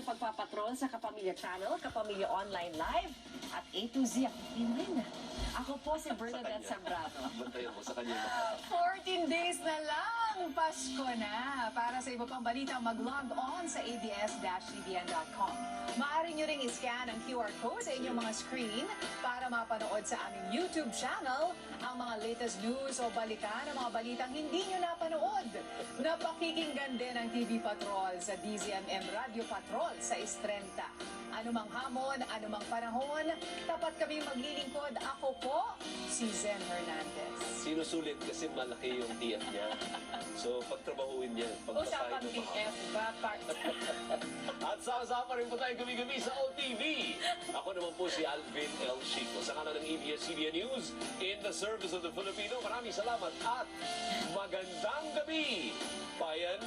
ng pagpapatrol sa Kapamilya Channel, Kapamilya Online Live, at A to Z ang Pinoy. Ako po si Bernadette Zambrano. Bantayan mo sa kanya. 14 days na lang, Pasko na. Para sa iba pang balita, mag-log on sa abs-cbn.com. Maaari nyo ring i-scan ang QR code sa inyong mga screen para mapanood sa aming YouTube channel ang mga latest news o balikan ng mga balitang hindi nyo napanood. Napakikinggan din ang TV Patrol sa DZMM Radio Patrol sa Istrenta. Anumang hamon, anumang panahon, tapat kami maglilingkod. Ako po, si Zen Hernandez. Sinusulit kasi malaki yung TF niya. So, pagtrabahuin niya. Usapan TF ba? At sama-sama rin po tayo gabi-gabi sa OTV. Ako naman po si Alvin L. Chico. Sa kanan ng ABS-CBN News, in the service of the Filipino. Maraming salamat at magandang gabi, bayan!